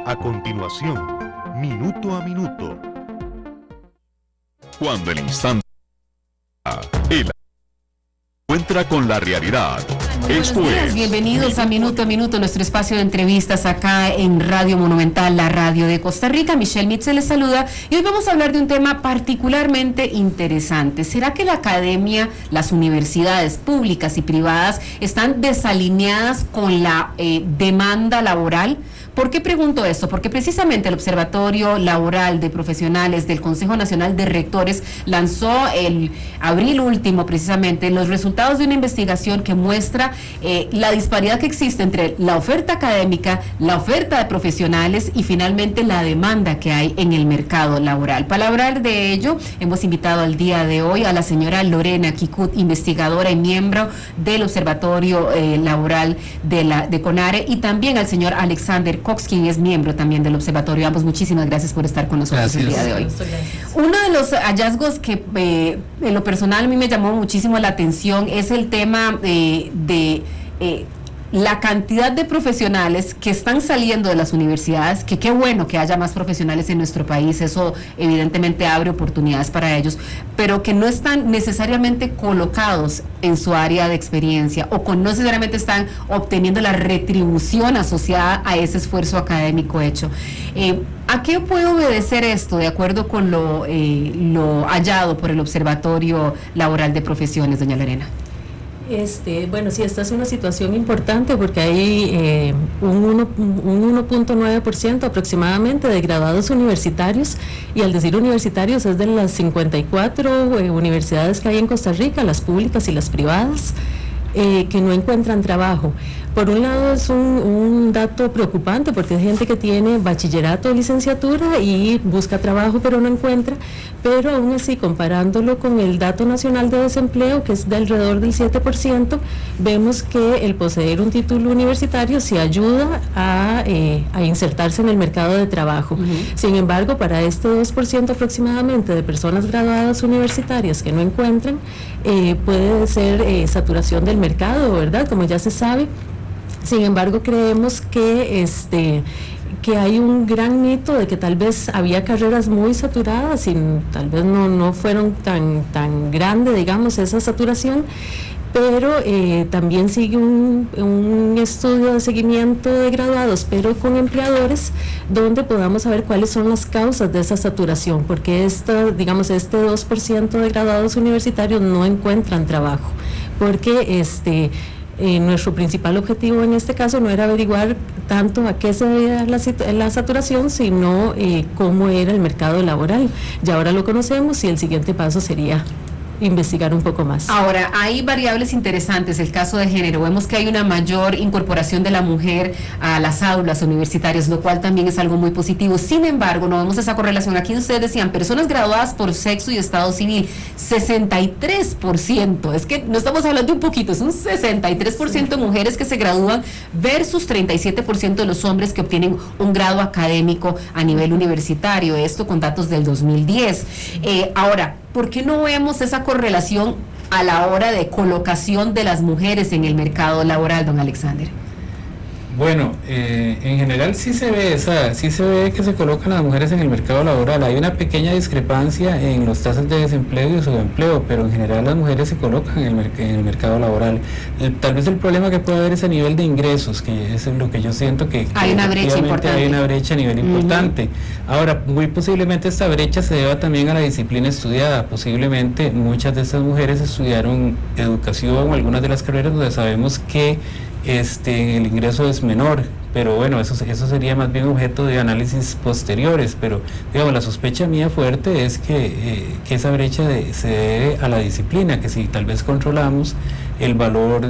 A continuación, Minuto a Minuto. Cuando el instante el encuentra con la realidad. Esto es bienvenidos a Minuto, nuestro espacio de entrevistas acá en Radio Monumental, la radio de Costa Rica. Michelle Mitchell les saluda y hoy vamos a hablar de un tema particularmente interesante. ¿Será que la academia, las universidades públicas y privadas están desalineadas con la demanda laboral? ¿Por qué pregunto esto? Porque precisamente el Observatorio Laboral de Profesionales del Consejo Nacional de Rectores lanzó el abril último precisamente los resultados de una investigación que muestra la disparidad que existe entre la oferta académica, la oferta de profesionales y finalmente la demanda que hay en el mercado laboral. Para hablar de ello, hemos invitado al día de hoy a la señora Lorena Kikut, investigadora y miembro del Observatorio Laboral de CONARE, y también al señor Alexander Cox, quien es miembro también del observatorio. Ambos, muchísimas gracias por estar con nosotros el día de hoy. Uno de los hallazgos que en lo personal a mí me llamó muchísimo la atención es el tema de la cantidad de profesionales que están saliendo de las universidades, que qué bueno que haya más profesionales en nuestro país, eso evidentemente abre oportunidades para ellos, pero que no están necesariamente colocados en su área de experiencia o no necesariamente están obteniendo la retribución asociada a ese esfuerzo académico hecho. ¿A qué puede obedecer esto de acuerdo con lo hallado por el Observatorio Laboral de Profesiones, doña Lorena? Bueno, sí, esta es una situación importante porque hay un 1.9% aproximadamente de graduados universitarios, y al decir universitarios es de las 54 universidades que hay en Costa Rica, las públicas y las privadas, que no encuentran trabajo. Por un lado es un dato preocupante porque hay gente que tiene bachillerato o licenciatura y busca trabajo pero no encuentra, pero aún así, comparándolo con el dato nacional de desempleo, que es de alrededor del 7%, vemos que el poseer un título universitario sí ayuda a insertarse en el mercado de trabajo. Sin embargo, para este 2% aproximadamente de personas graduadas universitarias que no encuentran, puede ser saturación del mercado, ¿verdad? Como ya se sabe. Sin embargo, creemos que hay un gran mito de que tal vez había carreras muy saturadas y tal vez no fueron tan grande, digamos, esa saturación, pero también sigue un estudio de seguimiento de graduados, pero con empleadores, donde podamos saber cuáles son las causas de esa saturación, porque este 2% de graduados universitarios no encuentran trabajo, porque nuestro principal objetivo en este caso no era averiguar tanto a qué se debía la saturación, sino cómo era el mercado laboral. Ya ahora lo conocemos y el siguiente paso sería investigar un poco más. Ahora, hay variables interesantes, el caso de género. Vemos que hay una mayor incorporación de la mujer a las aulas universitarias, lo cual también es algo muy positivo. Sin embargo, no vemos esa correlación. Aquí ustedes decían, personas graduadas por sexo y estado civil, 63%. Es que no estamos hablando un poquito, es un 63% de mujeres que se gradúan versus 37% de los hombres que obtienen un grado académico a nivel universitario. Esto con datos del 2010. Ahora, ¿por qué no vemos esa correlación a la hora de colocación de las mujeres en el mercado laboral, don Alexander? Bueno, en general sí se ve que se colocan las mujeres en el mercado laboral. Hay una pequeña discrepancia en las tasas de desempleo y subempleo, pero en general las mujeres se colocan en el mercado laboral. Tal vez el problema que puede haber es a nivel de ingresos, que es lo que yo siento que hay una brecha importante. Hay una brecha a nivel importante. Ahora, muy posiblemente esta brecha se deba también a la disciplina estudiada. Posiblemente muchas de estas mujeres estudiaron educación o algunas de las carreras donde sabemos que el ingreso es menor, pero bueno, eso sería más bien objeto de análisis posteriores, pero digamos, la sospecha mía fuerte es que esa brecha se debe a la disciplina, que si tal vez controlamos el valor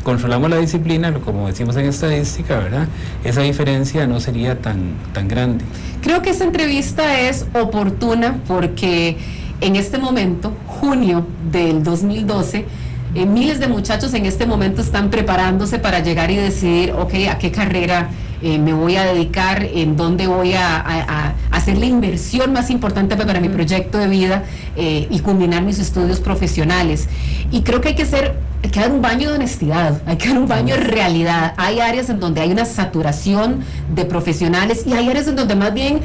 controlamos la disciplina, como decimos en estadística, ¿verdad? Esa diferencia no sería tan grande. Creo que esta entrevista es oportuna porque en este momento, junio del 2012, miles de muchachos en este momento están preparándose para llegar y decidir, a qué carrera me voy a dedicar, en dónde voy a hacer la inversión más importante para mi proyecto de vida y culminar mis estudios profesionales. Y creo que hay que ser hay que dar un baño de honestidad, hay que dar un baño de realidad. Hay áreas en donde hay una saturación de profesionales y hay áreas en donde más bien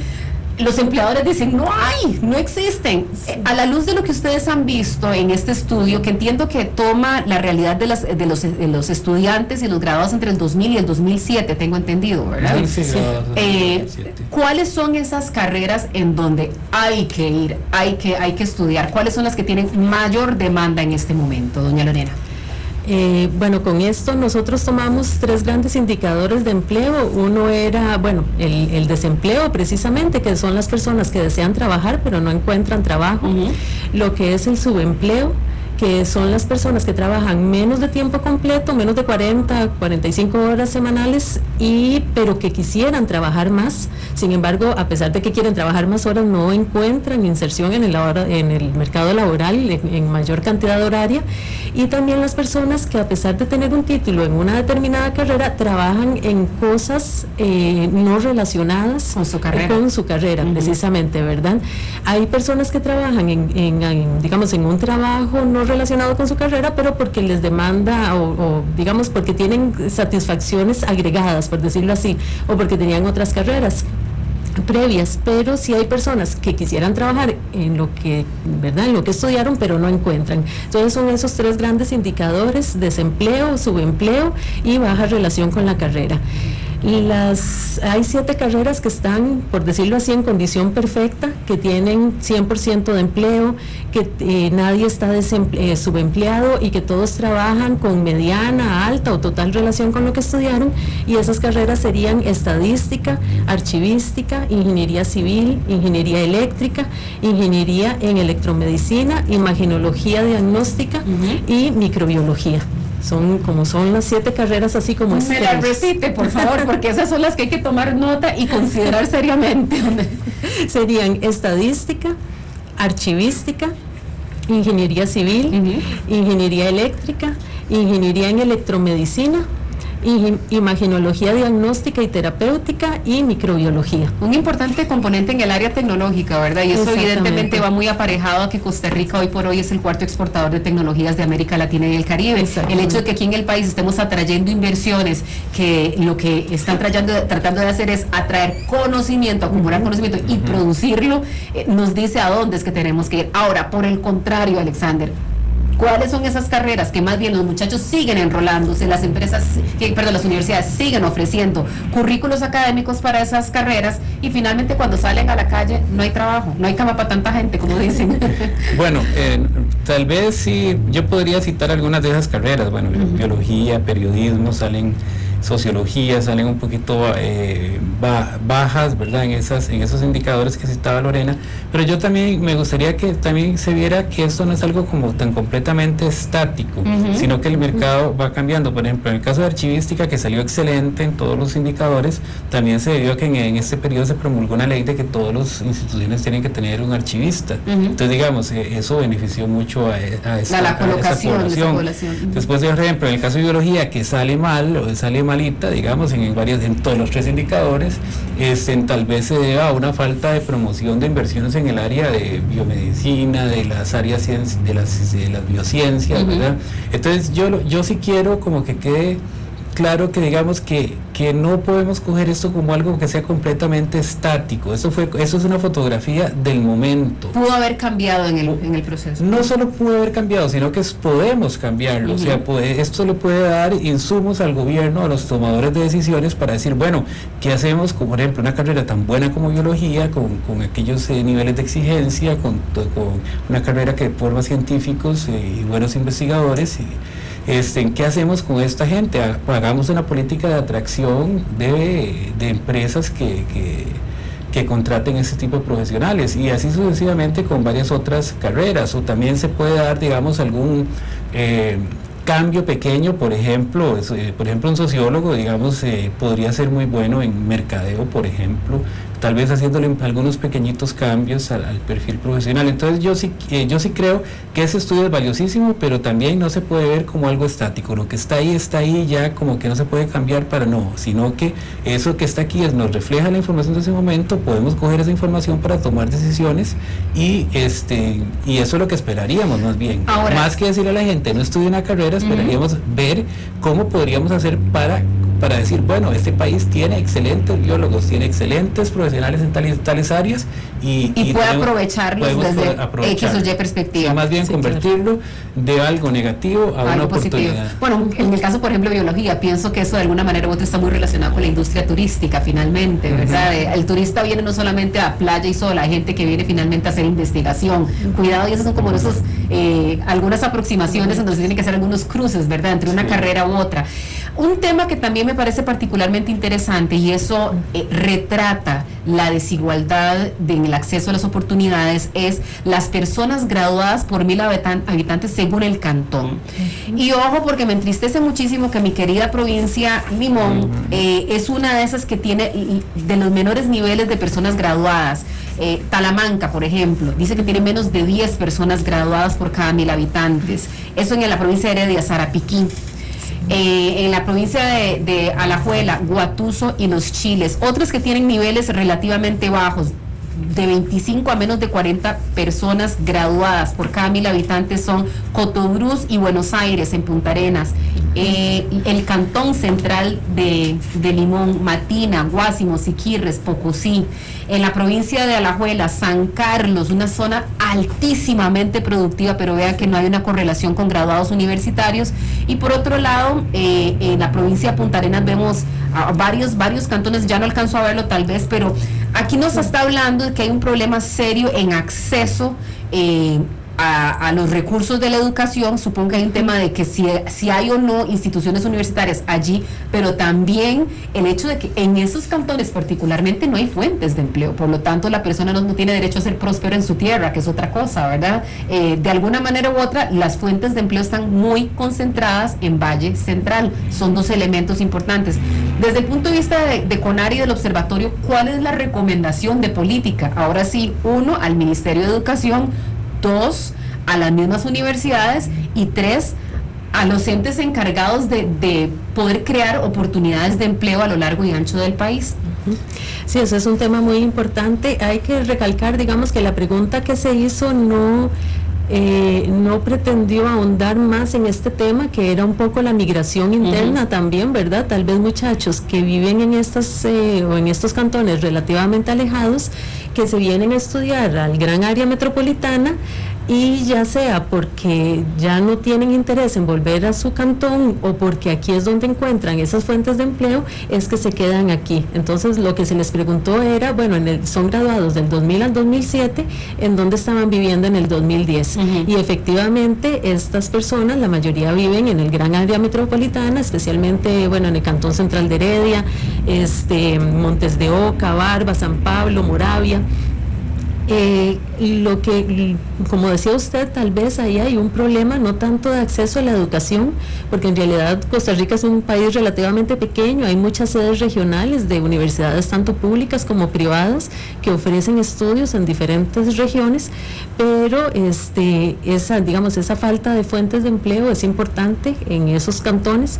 los empleadores dicen, no hay, no existen. A la luz de lo que ustedes han visto en este estudio, que entiendo que toma la realidad de los estudiantes y los graduados entre el 2000 y el 2007, tengo entendido, ¿verdad? Sí, graduados en el 2007. ¿Cuáles son esas carreras en donde hay que ir, hay que estudiar? ¿Cuáles son las que tienen mayor demanda en este momento, doña Lorena? Bueno, con esto nosotros tomamos 3 grandes indicadores de empleo. Uno era, bueno, el desempleo precisamente, que son las personas que desean trabajar pero no encuentran trabajo. Lo que es el subempleo, que son las personas que trabajan menos de tiempo completo, menos de 40, 45 horas semanales, pero que quisieran trabajar más. Sin embargo, a pesar de que quieren trabajar más horas, no encuentran inserción en el mercado laboral en mayor cantidad horaria. Y también las personas que, a pesar de tener un título en una determinada carrera, trabajan en cosas no relacionadas con su carrera, precisamente, ¿verdad? Hay personas que trabajan digamos, en un trabajo no relacionado con su carrera, pero porque les demanda o digamos porque tienen satisfacciones agregadas, por decirlo así, o porque tenían otras carreras previas. Pero sí hay personas que quisieran trabajar en lo que, ¿verdad?, en lo que estudiaron, pero no encuentran. Entonces son esos 3 grandes indicadores: desempleo, subempleo y baja relación con la carrera. Hay 7 carreras que están, por decirlo así, en condición perfecta, que tienen 100% de empleo, que nadie está subempleado y que todos trabajan con mediana, alta o total relación con lo que estudiaron. Y esas carreras serían estadística, archivística, ingeniería civil, ingeniería eléctrica, ingeniería en electromedicina, imagenología diagnóstica y microbiología. Son las 7 carreras así como Me las repite, por favor, porque esas son las que hay que tomar nota y considerar seriamente. Serían estadística, archivística, ingeniería civil, ingeniería eléctrica, ingeniería en electromedicina, imagenología diagnóstica y terapéutica y microbiología. Un importante componente en el área tecnológica, ¿verdad? Y eso evidentemente va muy aparejado a que Costa Rica hoy por hoy es el 4º exportador de tecnologías de América Latina y el Caribe. El hecho de que aquí en el país estemos atrayendo inversiones, que lo que están tratando de hacer es atraer conocimiento, acumular conocimiento y producirlo, nos dice a dónde es que tenemos que ir. Ahora, por el contrario, Alexander, ¿cuáles son esas carreras que más bien los muchachos siguen enrolándose, las universidades siguen ofreciendo currículos académicos para esas carreras y finalmente cuando salen a la calle no hay trabajo, no hay cama para tanta gente, como dicen? Bueno, tal vez sí, yo podría citar algunas de esas carreras. Bueno, biología, periodismo, sociología, salen un poquito bajas, ¿verdad?, en esos indicadores que citaba Lorena, pero yo también me gustaría que también se viera que esto no es algo como tan completamente estático, sino que el mercado va cambiando. Por ejemplo, en el caso de archivística, que salió excelente en todos los indicadores, también se debió a que en este periodo se promulgó una ley de que todas las instituciones tienen que tener un archivista. Entonces, digamos, eso benefició mucho a esa población. Después, por ejemplo, en el caso de biología, que sale malita, digamos, en todos los 3 indicadores, tal vez se deba a una falta de promoción de inversiones en el área de biomedicina, de las áreas de las biociencias, ¿verdad? Entonces yo sí quiero como que quede claro que digamos que no podemos coger esto como algo que sea completamente estático. Eso es una fotografía del momento. Pudo haber cambiado en el proceso. No solo pudo haber cambiado, sino que podemos cambiarlo. O sea, esto le puede dar insumos al gobierno, a los tomadores de decisiones, para decir, bueno, ¿qué hacemos con, por ejemplo, una carrera tan buena como biología, con aquellos niveles de exigencia, con una carrera que forma científicos y buenos investigadores? ¿Qué hacemos con esta gente? Hagamos una política de atracción de empresas que contraten ese tipo de profesionales, y así sucesivamente con varias otras carreras. O también se puede dar, digamos, algún cambio pequeño. Por ejemplo, un sociólogo, digamos, podría ser muy bueno en mercadeo, por ejemplo. tal vez haciéndole algunos pequeñitos cambios al perfil profesional. Entonces yo sí creo que ese estudio es valiosísimo, pero también no se puede ver como algo estático. Lo que está ahí, ya como que no se puede cambiar para no, sino que eso que está aquí nos refleja la información de ese momento, podemos coger esa información para tomar decisiones y eso es lo que esperaríamos más bien. Ahora, más que decirle a la gente no estudie una carrera, esperaríamos ver cómo podríamos hacer para decir, bueno, este país tiene excelentes biólogos, tiene excelentes profesionales en tales áreas y puede aprovecharlos desde X o Y perspectiva. Sí, más bien convertirlo de algo negativo a una oportunidad. Bueno, en el caso, por ejemplo, de biología, pienso que eso de alguna manera u otra está muy relacionado con la industria turística, finalmente, ¿verdad? El turista viene no solamente a playa y sol, hay gente que viene finalmente a hacer investigación. Cuidado, y esas son como esos, algunas aproximaciones en donde se tienen que hacer algunos cruces, ¿verdad? Entre una carrera u otra. Un tema que también me parece particularmente interesante, y eso retrata la desigualdad en el acceso a las oportunidades, es las personas graduadas por 1000 habitantes según el cantón. Y ojo, porque me entristece muchísimo que mi querida provincia Limón es una de esas que tiene de los menores niveles de personas graduadas. Talamanca, por ejemplo, dice que tiene menos de 10 personas graduadas por cada 1000 habitantes. Eso en la provincia de Heredia, Sarapiquí. En la provincia de Alajuela, Guatuso y Los Chiles. Otros que tienen niveles relativamente bajos, de 25 a menos de 40 personas graduadas por cada 1000 habitantes, son Cotobruz y Buenos Aires, en Punta Arenas. El cantón central de Limón, Matina, Guásimo, Siquirres, Pocosí. En la provincia de Alajuela, San Carlos, una zona altísimamente productiva, pero vean que no hay una correlación con graduados universitarios. Y por otro lado, en la provincia de Punta Arenas vemos varios cantones, ya no alcanzo a verlo tal vez, pero aquí nos está hablando de que hay un problema serio en acceso a los recursos de la educación. Supongo que hay un tema de que si hay o no instituciones universitarias allí, pero también el hecho de que en esos cantones particularmente no hay fuentes de empleo, por lo tanto la persona no tiene derecho a ser próspero en su tierra, que es otra cosa, ¿verdad? De alguna manera u otra, las fuentes de empleo están muy concentradas en Valle Central. Son dos elementos importantes. Desde el punto de vista de CONARE y del observatorio, ¿cuál es la recomendación de política? Ahora sí, 1, al Ministerio de Educación; 2, a las mismas universidades; y 3, a los entes encargados de poder crear oportunidades de empleo a lo largo y ancho del país. Sí, eso es un tema muy importante. Hay que recalcar, digamos, que la pregunta que se hizo no pretendió ahondar más en este tema, que era un poco la migración interna también, ¿verdad? Tal vez muchachos que viven en estos cantones relativamente alejados, que se vienen a estudiar al gran área metropolitana, y ya sea porque ya no tienen interés en volver a su cantón o porque aquí es donde encuentran esas fuentes de empleo, es que se quedan aquí. Entonces lo que se les preguntó era, bueno, son graduados del 2000 al 2007, ¿en dónde estaban viviendo en el 2010? Y efectivamente estas personas, la mayoría viven en el gran área metropolitana, especialmente, bueno, en el cantón central de Heredia, Montes de Oca, Barba, San Pablo, Moravia. Lo que, como decía usted, tal vez ahí hay un problema no tanto de acceso a la educación, porque en realidad Costa Rica es un país relativamente pequeño, hay muchas sedes regionales de universidades tanto públicas como privadas que ofrecen estudios en diferentes regiones, pero esa falta de fuentes de empleo es importante en esos cantones.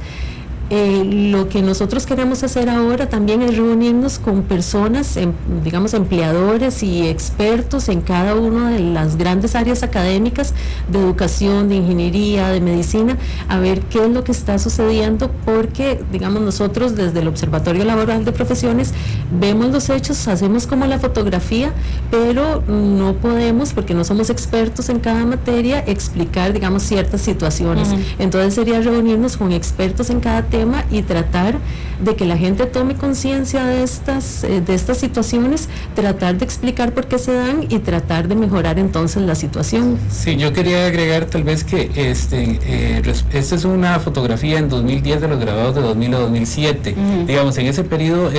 Lo que nosotros queremos hacer ahora también es reunirnos con personas, digamos, empleadores y expertos en cada una de las grandes áreas académicas de educación, de ingeniería, de medicina, a ver qué es lo que está sucediendo, porque, digamos, nosotros desde el Observatorio Laboral de Profesiones vemos los hechos, hacemos como la fotografía, pero no podemos, porque no somos expertos en cada materia, explicar, digamos, ciertas situaciones. Entonces sería reunirnos con expertos en cada tema y tratar de que la gente tome conciencia de estas situaciones, tratar de explicar por qué se dan y tratar de mejorar entonces la situación. Sí, yo quería agregar tal vez que esta es una fotografía en 2010 de los graduados de 2000 a 2007. Digamos, en ese periodo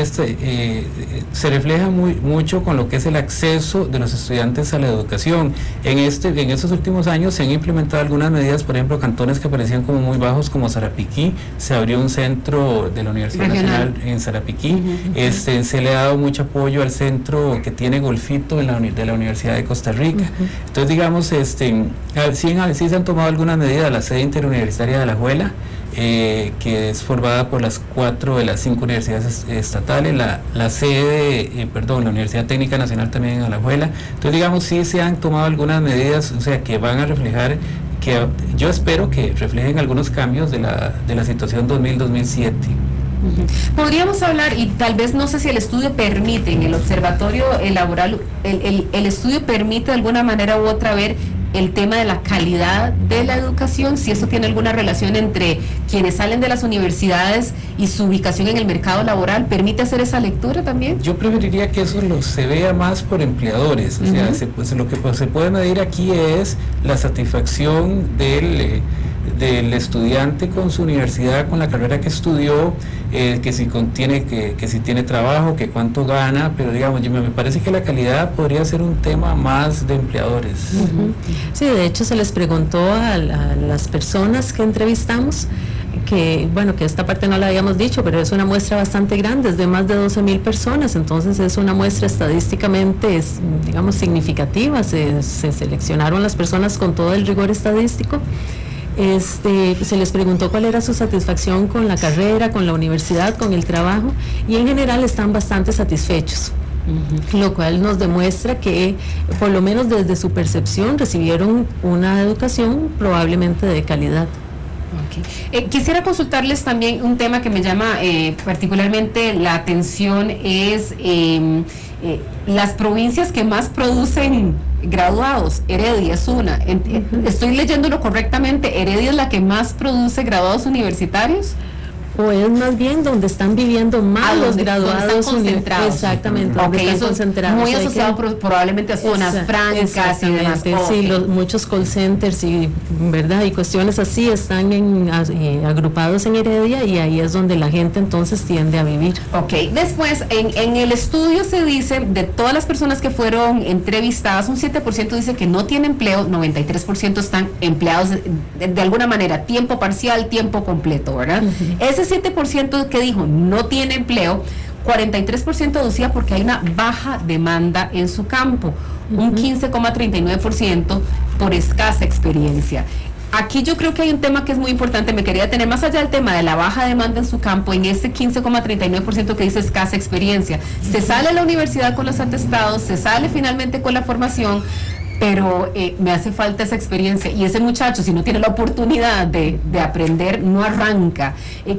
se refleja mucho con lo que es el acceso de los estudiantes a la educación. En estos últimos años se han implementado algunas medidas, por ejemplo, cantones que parecían como muy bajos, como Sarapiquí, se abrió un un centro de la Universidad Regional Nacional en Sarapiquí. Se le ha dado mucho apoyo al centro que tiene Golfito de la Universidad de Costa Rica. Entonces, digamos, sí se han tomado algunas medidas. La sede interuniversitaria de Alajuela, que es formada por las 4 de las 5 universidades estatales, la Universidad Técnica Nacional también en Alajuela. Entonces, digamos, sí se han tomado algunas medidas, o sea, que van a reflejar, que yo espero que reflejen algunos cambios de la situación 2000-2007. Podríamos hablar, y tal vez no sé si el estudio permite, en el observatorio laboral, el estudio permite de alguna manera u otra ver el tema de la calidad de la educación, si eso tiene alguna relación entre quienes salen de las universidades y su ubicación en el mercado laboral. ¿Permite hacer esa lectura también? Yo preferiría que eso se vea más por empleadores, o sea, lo que se puede medir aquí es la satisfacción del estudiante con su universidad, con la carrera que estudió, que si tiene trabajo, que cuánto gana, pero digamos, me parece que la calidad podría ser un tema más de empleadores. Sí, de hecho se les preguntó a las personas que entrevistamos, que esta parte no la habíamos dicho, pero es una muestra bastante grande, es de más de 12,000 personas, entonces es una muestra estadísticamente, digamos, significativa. Se seleccionaron las personas con todo el rigor estadístico. Se les preguntó cuál era su satisfacción con la carrera, con la universidad, con el trabajo, y en general están bastante satisfechos. Lo cual nos demuestra que, por lo menos desde su percepción, recibieron una educación probablemente de calidad. Quisiera consultarles también un tema que me llama particularmente la atención, es las provincias que más producen graduados. Heredia es una. ¿Estoy leyéndolo correctamente? ¿Heredia es la que más produce graduados universitarios? O es más bien donde están viviendo más los graduados, donde están concentrados. Exactamente, donde están concentrados. Muy asociado probablemente a zonas francas y demás. Sí, muchos call centers y cuestiones así están agrupados en Heredia, y ahí es donde la gente entonces tiende a vivir. Después en el estudio se dice, de todas las personas que fueron entrevistadas, un 7% dice que no tiene empleo, 93% están empleados de alguna manera, tiempo parcial, tiempo completo, ¿verdad? Ese 7% que dijo no tiene empleo, 43% deducía porque hay una baja demanda en su campo, un 15,39% por escasa experiencia. Aquí yo creo que hay un tema que es muy importante, me quería detener más allá del tema de la baja demanda en su campo, en ese 15,39% que dice escasa experiencia. Se sale a la universidad con los atestados, se sale finalmente con la formación, pero me hace falta esa experiencia, y ese muchacho, si no tiene la oportunidad de aprender, no arranca.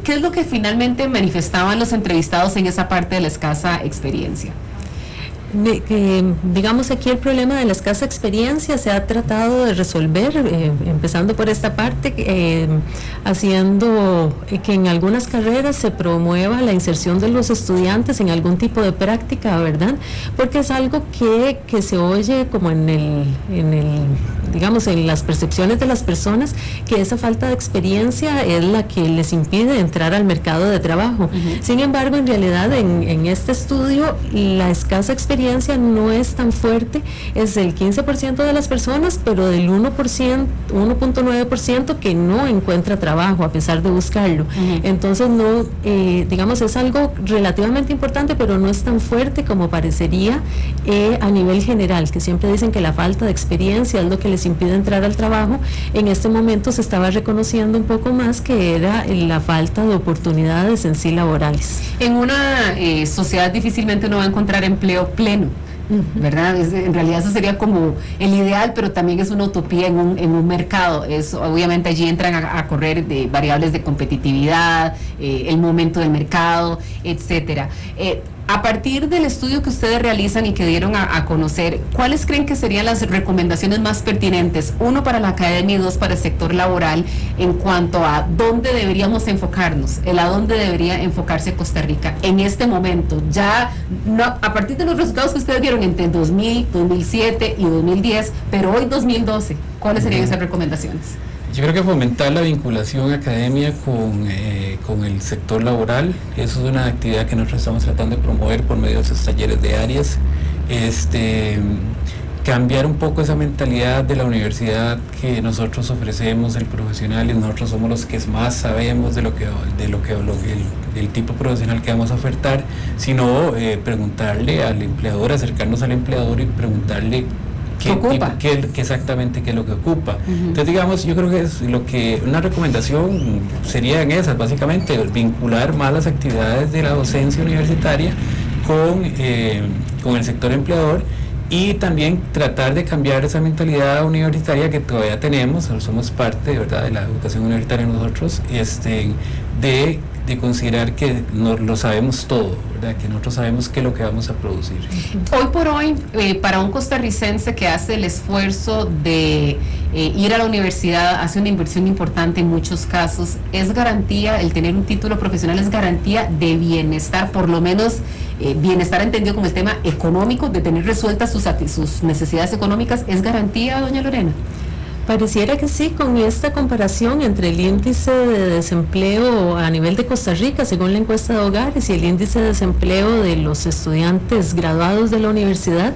¿Qué es lo que finalmente manifestaban los entrevistados en esa parte de la escasa experiencia? Digamos, aquí el problema de la escasa experiencia se ha tratado de resolver, empezando por esta parte, haciendo que en algunas carreras se promueva la inserción de los estudiantes en algún tipo de práctica, ¿verdad? Porque es algo que se oye como digamos, en las percepciones de las personas, que esa falta de experiencia es la que les impide entrar al mercado de trabajo. Sin embargo, en realidad, en este estudio, la escasa experiencia no es tan fuerte, es el 15% de las personas, pero del 1.9% que no encuentra trabajo a pesar de buscarlo. Entonces, no, digamos, es algo relativamente importante, pero no es tan fuerte como parecería a nivel general, que siempre dicen que la falta de experiencia es lo que les impide entrar al trabajo. En este momento se estaba reconociendo un poco más que era la falta de oportunidades en sí laborales. En una sociedad difícilmente uno va a encontrar empleo pleno, ¿verdad? En realidad eso sería como el ideal, pero también es una utopía en un mercado. Obviamente allí entran a correr de variables de competitividad, el momento del mercado, etcétera. A partir del estudio que ustedes realizan y que dieron a conocer, ¿cuáles creen que serían las recomendaciones más pertinentes? Uno, para la academia, y dos, para el sector laboral, en cuanto a dónde deberíamos enfocarnos, a dónde debería enfocarse Costa Rica en este momento. Ya, no, a partir de los resultados que ustedes dieron entre 2000, 2007 y 2010, pero hoy 2012, ¿cuáles serían esas recomendaciones? Yo creo que fomentar la vinculación academia con el sector laboral, eso es una actividad que nosotros estamos tratando de promover por medio de esos talleres de áreas. cambiar un poco esa mentalidad de la universidad que nosotros ofrecemos, el profesional, y nosotros somos los que más sabemos del tipo profesional que vamos a ofertar, sino preguntarle al empleador, acercarnos al empleador y preguntarle qué exactamente qué es lo que ocupa. Entonces, digamos, yo creo que una recomendación sería en esas, básicamente, vincular más las actividades de la docencia universitaria con el sector empleador, y también tratar de cambiar esa mentalidad universitaria que todavía tenemos, somos parte, ¿verdad?, de la educación universitaria nosotros, de considerar que no lo sabemos todo, ¿verdad?, que nosotros sabemos qué es lo que vamos a producir. Hoy por hoy, para un costarricense que hace el esfuerzo de ir a la universidad, hace una inversión importante en muchos casos, es garantía, el tener un título profesional es garantía de bienestar, por lo menos bienestar entendido como el tema económico, de tener resueltas sus necesidades económicas, ¿es garantía, doña Lorena? Pareciera que sí, con esta comparación entre el índice de desempleo a nivel de Costa Rica, según la encuesta de hogares, y el índice de desempleo de los estudiantes graduados de la universidad,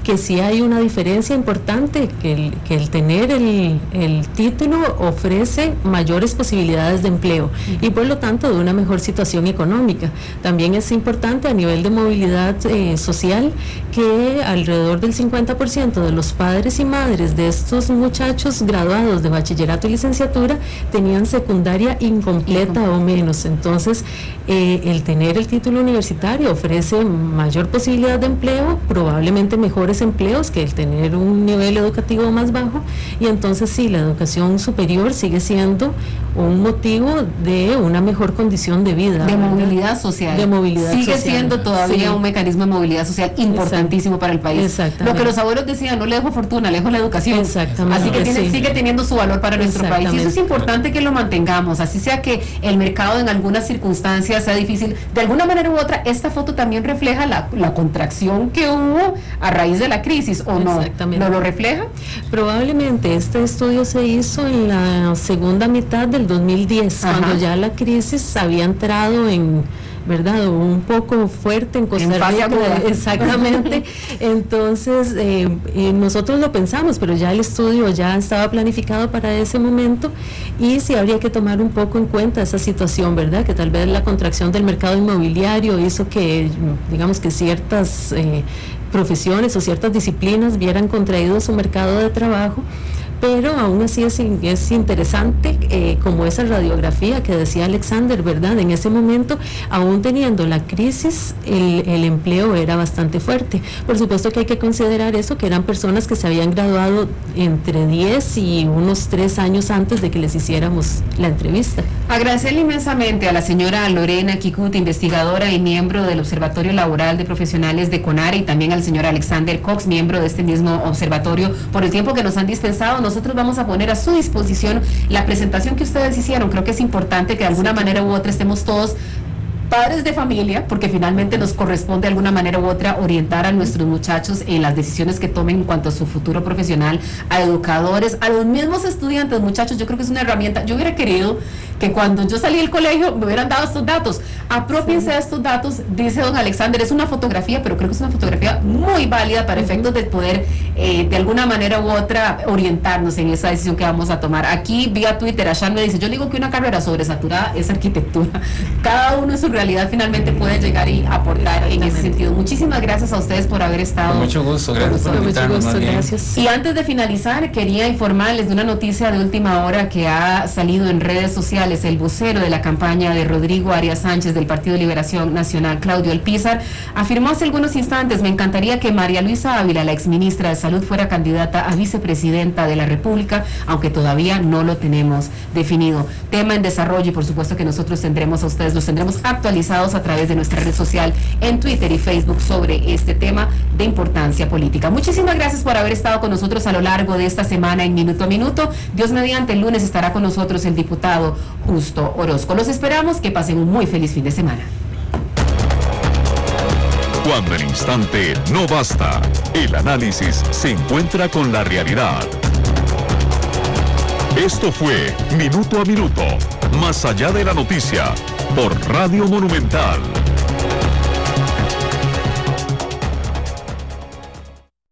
que sí hay una diferencia importante, que el tener el título ofrece mayores posibilidades de empleo y por lo tanto de una mejor situación económica. También es importante a nivel de movilidad social que alrededor del 50% de los padres y madres de estos muchachos graduados de bachillerato y licenciatura tenían secundaria incompleta o menos. Entonces, el tener el título universitario ofrece mayor posibilidad de empleo, probablemente mejores empleos que el tener un nivel educativo más bajo, y entonces sí, la educación superior sigue siendo un motivo de una mejor condición de vida. De movilidad social. De movilidad sigue social. Siendo todavía un mecanismo de movilidad social importantísimo para el país. Exactamente. Lo que los abuelos decían, no le dejo fortuna, le dejo la educación. Exactamente. Así que sigue teniendo su valor para nuestro país. Y eso es importante que lo mantengamos, así sea que el mercado en algunas circunstancias sea difícil. De alguna manera u otra, esta foto también refleja la contracción que hubo a raíz de la crisis, ¿o no? Exactamente. ¿No lo refleja? Probablemente este estudio se hizo en la segunda mitad del 2010, cuando ya la crisis había entrado en, ¿verdad?, un poco fuerte en Costa Rica. Exactamente. Entonces, nosotros lo pensamos, pero ya el estudio ya estaba planificado para ese momento, y sí habría que tomar un poco en cuenta esa situación, ¿verdad?, que tal vez la contracción del mercado inmobiliario hizo que, digamos, que ciertas profesiones o ciertas disciplinas vieran contraído su mercado de trabajo. Pero aún así es interesante, como esa radiografía que decía Alexander, ¿verdad? En ese momento, aún teniendo la crisis, el empleo era bastante fuerte. Por supuesto que hay que considerar eso, que eran personas que se habían graduado entre 10 y unos 3 años antes de que les hiciéramos la entrevista. Agradecerle inmensamente a la señora Lorena Kikut, investigadora y miembro del Observatorio Laboral de Profesionales de CONARE, y también al señor Alexander Cox, miembro de este mismo observatorio, por el tiempo que nos han dispensado. Nosotros vamos a poner a su disposición la presentación que ustedes hicieron. Creo que es importante que de alguna manera u otra estemos todos padres de familia, porque finalmente nos corresponde de alguna manera u otra orientar a nuestros muchachos en las decisiones que tomen en cuanto a su futuro profesional, a educadores, a los mismos estudiantes. Muchachos, yo creo que es una herramienta. Yo hubiera querido que cuando yo salí del colegio me hubieran dado estos datos. Apropiense de estos datos, dice don Alexander, es una fotografía, pero creo que es una fotografía muy válida para efectos de poder de alguna manera u otra orientarnos en esa decisión que vamos a tomar. Aquí vía Twitter, Ashan me dice, yo digo que una carrera sobresaturada es arquitectura. Cada uno en su realidad finalmente puede llegar y aportar en ese sentido. Muchísimas gracias a ustedes por haber estado. Con mucho gusto, gracias por invitarnos. Mucho gusto, gracias. Y antes de finalizar, quería informarles de una noticia de última hora que ha salido en redes sociales. El vocero de la campaña de Rodrigo Arias Sánchez del Partido de Liberación Nacional, Claudio Alpizar, afirmó hace algunos instantes: me encantaría que María Luisa Ávila, la exministra de Salud, fuera candidata a vicepresidenta de la República, aunque todavía no lo tenemos definido. Tema en desarrollo, y por supuesto que nosotros tendremos a ustedes, los tendremos actualizados a través de nuestra red social en Twitter y Facebook sobre este tema de importancia política. Muchísimas gracias por haber estado con nosotros a lo largo de esta semana en Minuto a Minuto. Dios mediante, el lunes estará con nosotros el diputado Justo Orozco. Los esperamos, que pasen un muy feliz fin de semana. Cuando el instante no basta, el análisis se encuentra con la realidad. Esto fue Minuto a Minuto, más allá de la noticia, por Radio Monumental.